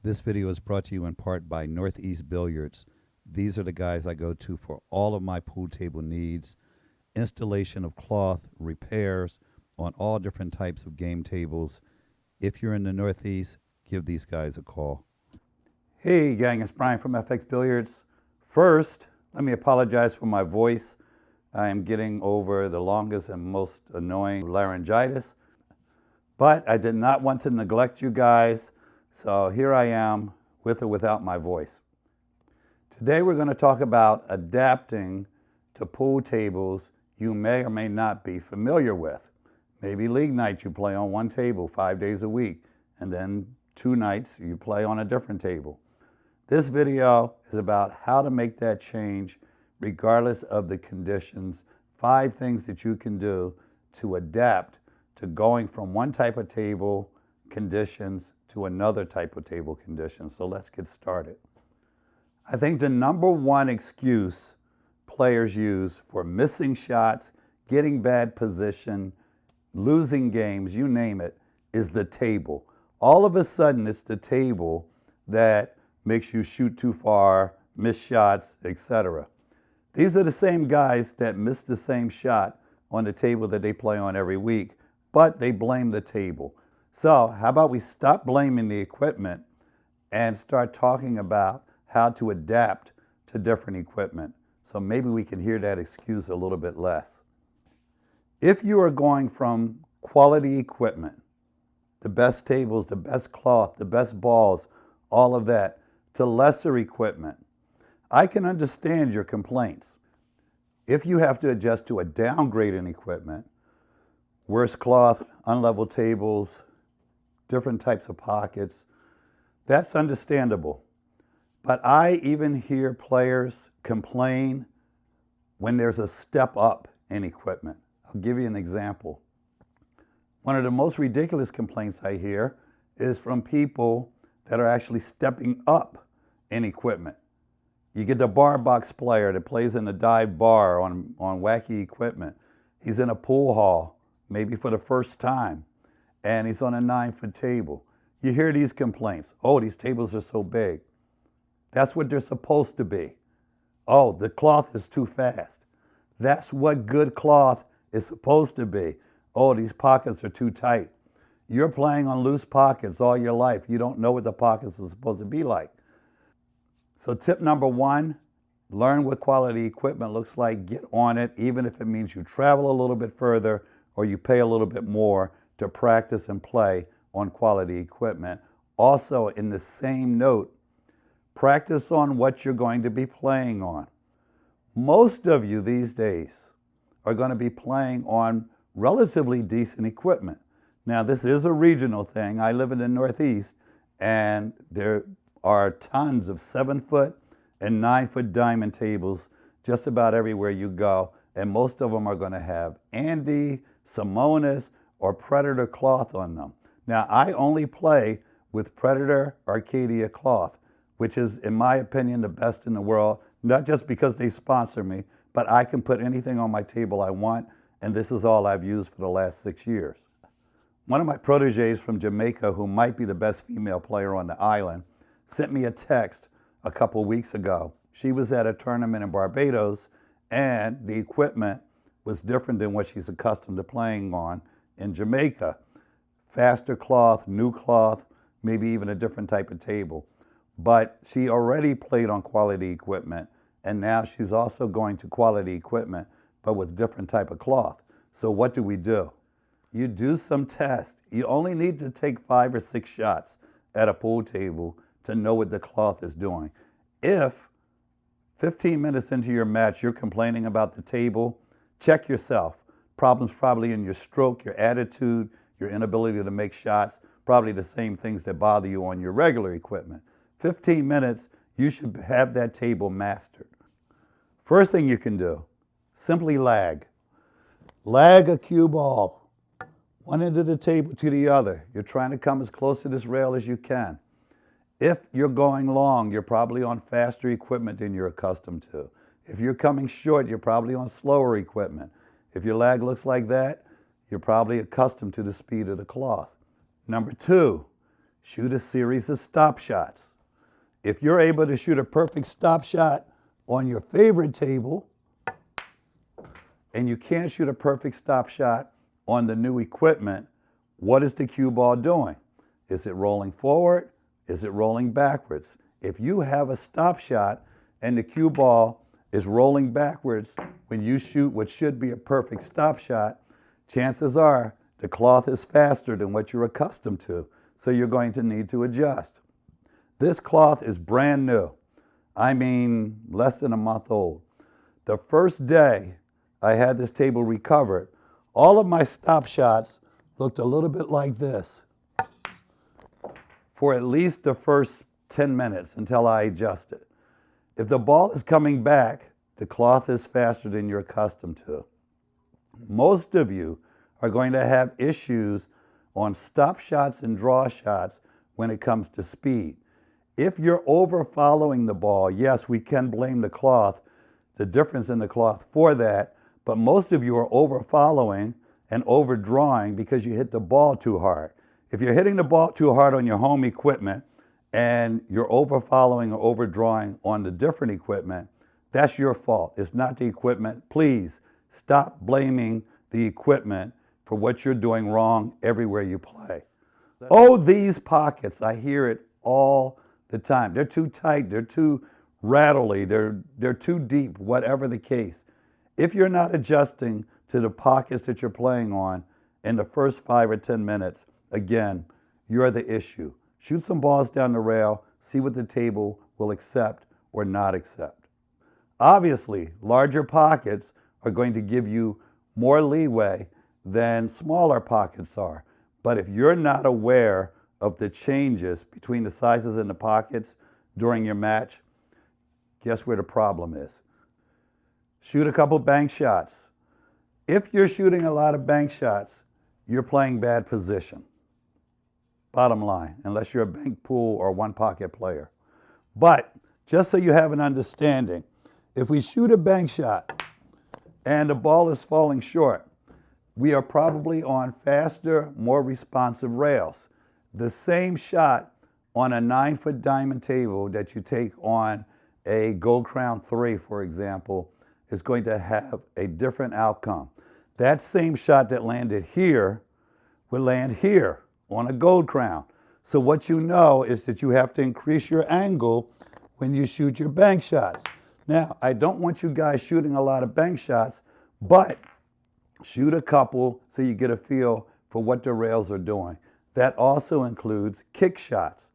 This video is brought to you in part by Northeast Billiards. These are the guys I go to for all of my pool table needs, installation of cloth, repairs on all different types of game tables. If you're in the Northeast, give these guys a call. Hey gang, it's Brian from FXBilliards. First, let me apologize for my voice. I am getting over the longest and most annoying laryngitis, but I did not want to neglect you guys. So here I am, with or without my voice. Today we're going to talk about adapting to pool tables you may or may not be familiar with. Maybe league night you play on one table 5 days a week, and then 2 nights you play on a different table. This video is about how to make that change regardless of the conditions. 5 things that you can do to adapt to going from one type of table conditions to another type of table conditions. So let's get started. I think the number one excuse players use for missing shots, getting bad position, losing games, you name it, is the table. All of a sudden it's the table that makes you shoot too far, miss shots, etc. These are the same guys that miss the same shot on the table that they play on every week, but they blame the table. So how about we stop blaming the equipment and start talking about how to adapt to different equipment. So maybe we can hear that excuse a little bit less. If you are going from quality equipment, the best tables, the best cloth, the best balls, all of that, to lesser equipment, I can understand your complaints. If you have to adjust to a downgrade in equipment, worse cloth, unlevel tables, different types of pockets, that's understandable. But I even hear players complain when there's a step up in equipment. I'll give you an example. One of the most ridiculous complaints I hear is from people that are actually stepping up in equipment. You get the bar box player that plays in a dive bar on wacky equipment. He's in a pool hall, maybe for the first time, and he's on a 9-foot table. You hear these complaints. Oh, these tables are so big. That's what they're supposed to be. Oh, the cloth is too fast. That's what good cloth is supposed to be. Oh, these pockets are too tight. You're playing on loose pockets all your life. You don't know what the pockets are supposed to be like. So tip number 1, learn what quality equipment looks like. Get on it, even if it means you travel a little bit further or you pay a little bit more to practice and play on quality equipment. Also, in the same note, practice on what you're going to be playing on. Most of you these days are going to be playing on relatively decent equipment. Now, this is a regional thing. I live in the Northeast, and there are tons of 7-foot and 9-foot diamond tables just about everywhere you go, and most of them are going to have Andy, Simonis, or Predator cloth on them. Now, I only play with Predator Arcadia cloth, which is, in my opinion, the best in the world, not just because they sponsor me, but I can put anything on my table I want, and this is all I've used for the last 6 years. One of my proteges from Jamaica, who might be the best female player on the island, sent me a text a couple weeks ago. She was at a tournament in Barbados, and the equipment was different than what she's accustomed to playing on in Jamaica. Faster cloth, new cloth, maybe even a different type of table. But she already played on quality equipment, and now she's also going to quality equipment, but with different type of cloth. So what do? You do some tests. You only need to take 5 or 6 shots at a pool table to know what the cloth is doing. If 15 minutes into your match you're complaining about the table, check yourself. Problems probably in your stroke, your attitude, your inability to make shots, probably the same things that bother you on your regular equipment. 15 minutes, you should have that table mastered. First thing you can do, simply lag. Lag a cue ball, one end of the table to the other. You're trying to come as close to this rail as you can. If you're going long, you're probably on faster equipment than you're accustomed to. If you're coming short, you're probably on slower equipment. If your lag looks like that, you're probably accustomed to the speed of the cloth. Number 2, shoot a series of stop shots. If you're able to shoot a perfect stop shot on your favorite table, and you can't shoot a perfect stop shot on the new equipment, what is the cue ball doing? Is it rolling forward? Is it rolling backwards? If you have a stop shot and the cue ball is rolling backwards when you shoot what should be a perfect stop shot, chances are the cloth is faster than what you're accustomed to, so you're going to need to adjust. This cloth is brand new. I mean, less than a month old. The first day I had this table recovered, all of my stop shots looked a little bit like this for at least the first 10 minutes until I adjusted. If the ball is coming back, the cloth is faster than you're accustomed to. Most of you are going to have issues on stop shots and draw shots when it comes to speed. If you're over following the ball, yes, we can blame the cloth, the difference in the cloth for that, but most of you are over following and overdrawing because you hit the ball too hard. If you're hitting the ball too hard on your home equipment and you're over following or overdrawing on the different equipment, that's your fault. It's not the equipment. Please stop blaming the equipment for what you're doing wrong everywhere you play. Oh, these pockets, I hear it all the time. They're too tight, they're too rattly, they're too deep, whatever the case. If you're not adjusting to the pockets that you're playing on in the first 5 or 10 minutes, again, you're the issue. Shoot some balls down the rail, see what the table will accept or not accept. Obviously, larger pockets are going to give you more leeway than smaller pockets are. But if you're not aware of the changes between the sizes in the pockets during your match, guess where the problem is? Shoot a couple bank shots. If you're shooting a lot of bank shots, you're playing bad position. Bottom line, unless you're a bank pool or one pocket player. But just so you have an understanding, if we shoot a bank shot and the ball is falling short, we are probably on faster, more responsive rails. The same shot on a 9-foot diamond table that you take on a Gold Crown 3, for example, is going to have a different outcome. That same shot that landed here would land here on a Gold Crown. So what you know is that you have to increase your angle when you shoot your bank shots. Now, I don't want you guys shooting a lot of bank shots, but shoot a couple so you get a feel for what the rails are doing. That also includes kick shots.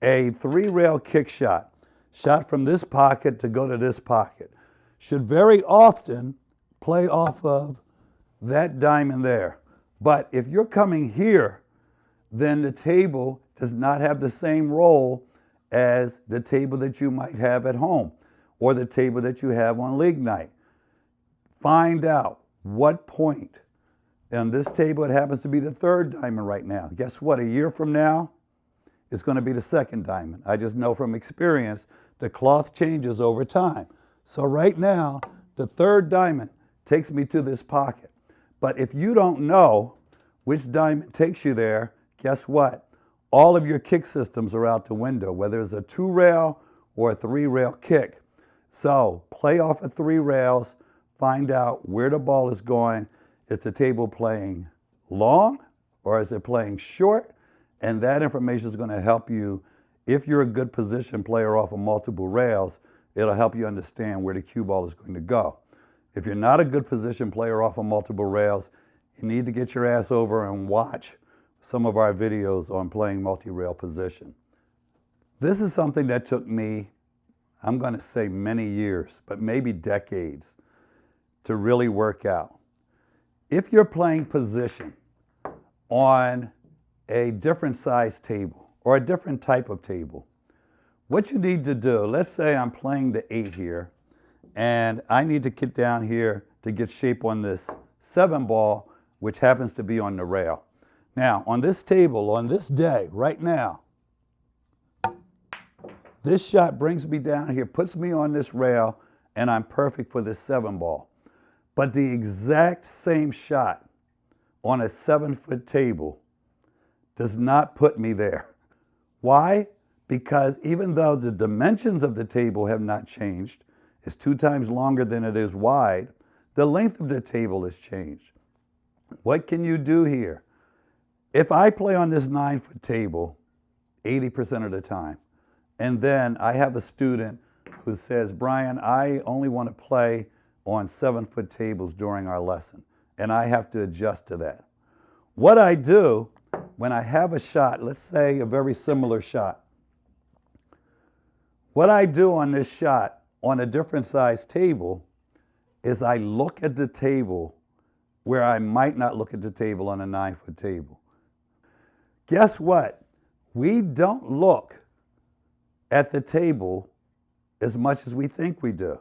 A 3-rail kick shot, shot from this pocket to go to this pocket, should very often play off of that diamond there. But if you're coming here, then the table does not have the same role as the table that you might have at home or the table that you have on league night. Find out what point. On this table, it happens to be the 3rd diamond right now. Guess what? A year from now, it's going to be the 2nd diamond. I just know from experience, the cloth changes over time. So right now, the 3rd diamond takes me to this pocket. But if you don't know which diamond takes you there, guess what? All of your kick systems are out the window, whether it's a 2-rail or a 3-rail kick. So play off of 3 rails, find out where the ball is going. Is the table playing long or is it playing short? And that information is going to help you. If you're a good position player off of multiple rails, it'll help you understand where the cue ball is going to go. If you're not a good position player off of multiple rails, you need to get your ass over and watch some of our videos on playing multi-rail position. This is something that took me, I'm going to say many years, but maybe decades to really work out. If you're playing position on a different size table or a different type of table, what you need to do, let's say I'm playing the 8 here and I need to get down here to get shape on this 7 ball, which happens to be on the rail. Now, on this table, on this day, right now, this shot brings me down here, puts me on this rail, and I'm perfect for this 7 ball. But the exact same shot on a 7-foot table does not put me there. Why? Because even though the dimensions of the table have not changed, it's 2 times longer than it is wide, the length of the table has changed. What can you do here? If I play on this 9-foot table 80% of the time, and then I have a student who says, Brian, I only want to play on 7-foot tables during our lesson, and I have to adjust to that. What I do when I have a shot, let's say a very similar shot, what I do on this shot on a different size table is I look at the table where I might not look at the table on a 9-foot table. Guess what? We don't look at the table as much as we think we do.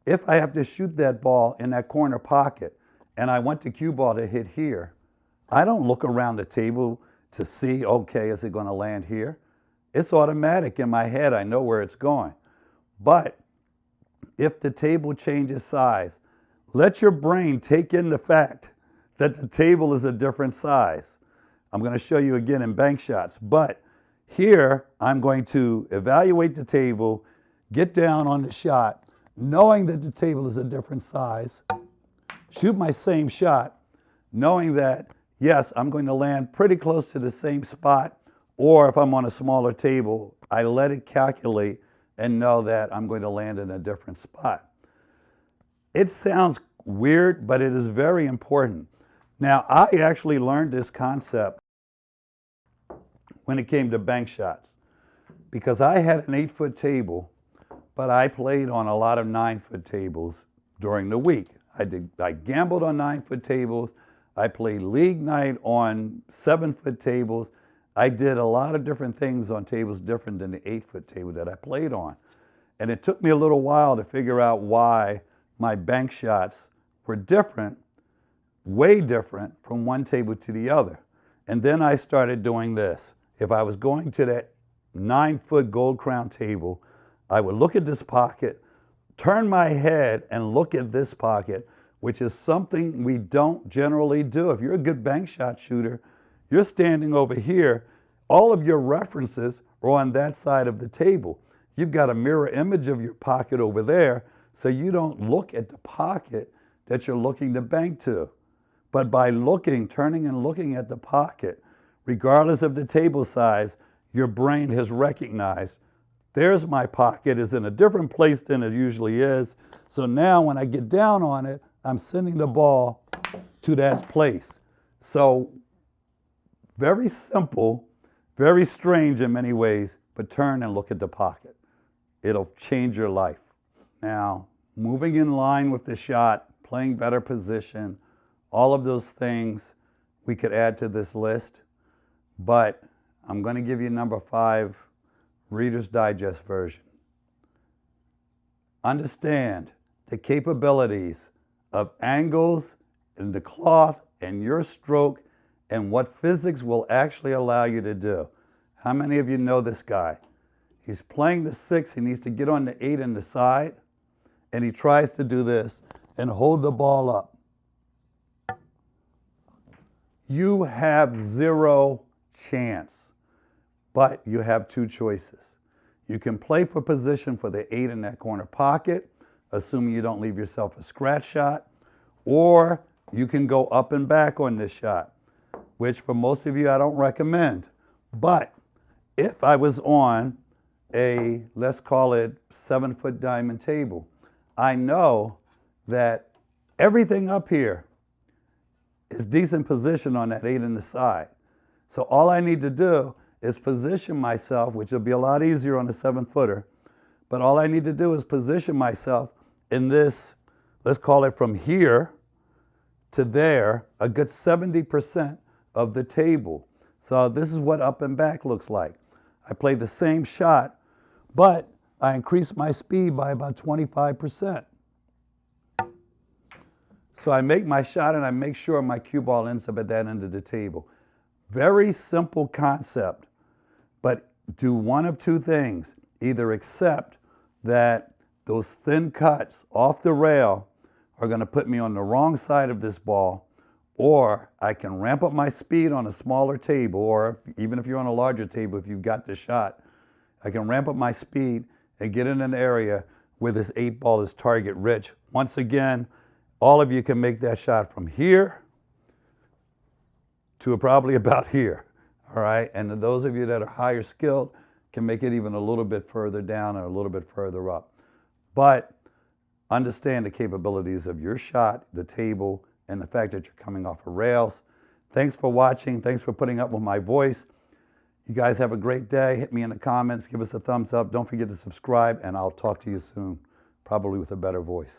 If I have to shoot that ball in that corner pocket and I want the cue ball to hit here, I don't look around the table to see, okay, is it going to land here? It's automatic in my head. I know where it's going. But if the table changes size, let your brain take in the fact that the table is a different size. I'm going to show you again in bank shots, but here I'm going to evaluate the table, get down on the shot, knowing that the table is a different size, shoot my same shot, knowing that, yes, I'm going to land pretty close to the same spot, or if I'm on a smaller table, I let it calculate and know that I'm going to land in a different spot. It sounds weird, but it is very important. Now, I actually learned this concept when it came to bank shots, because I had an 8-foot table, but I played on a lot of 9-foot tables during the week. I gambled on 9-foot tables. I played league night on 7-foot tables. I did a lot of different things on tables different than the 8-foot table that I played on. And it took me a little while to figure out why my bank shots were different, way different from one table to the other. And then I started doing this. If I was going to that 9-foot gold crown table, I would look at this pocket, turn my head and look at this pocket, which is something we don't generally do. If you're a good bank shot shooter, you're standing over here. All of your references are on that side of the table. You've got a mirror image of your pocket over there, so you don't look at the pocket that you're looking to bank to. But by looking, turning and looking at the pocket, regardless of the table size, your brain has recognized, there's my pocket, is in a different place than it usually is. So now when I get down on it, I'm sending the ball to that place. So very simple, very strange in many ways, but turn and look at the pocket. It'll change your life. Now, moving in line with the shot, playing better position, all of those things we could add to this list, but I'm going to give you number 5, Reader's Digest version. Understand the capabilities of angles in the cloth and your stroke and what physics will actually allow you to do. How many of you know this guy? He's playing the 6, he needs to get on the 8 in the side, and he tries to do this and hold the ball up. You have 0 chance, but you have 2 choices. You can play for position for the 8 in that corner pocket, assuming you don't leave yourself a scratch shot, or you can go up and back on this shot, which for most of you I don't recommend. But if I was on a, let's call it 7-foot diamond table, I know that everything up here is decent position on that 8 in the side. So all I need to do is position myself, which will be a lot easier on a 7-footer, but all I need to do is position myself in this, let's call it from here to there, a good 70% of the table. So this is what up and back looks like. I play the same shot, but I increase my speed by about 25%. So I make my shot and I make sure my cue ball ends up at that end of the table. Very simple concept, but do one of 2 things. Either accept that those thin cuts off the rail are going to put me on the wrong side of this ball, Or I can ramp up my speed on a smaller table, or even if you're on a larger table, if you've got the shot, I can ramp up my speed and get in an area where this 8-ball is target rich. Once again, all of you can make that shot from here to probably about here, all right? And those of you that are higher skilled can make it even a little bit further down or a little bit further up. But understand the capabilities of your shot, the table, and the fact that you're coming off of rails. Thanks for watching. Thanks for putting up with my voice. You guys have a great day. Hit me in the comments. Give us a thumbs up. Don't forget to subscribe, and I'll talk to you soon, probably with a better voice.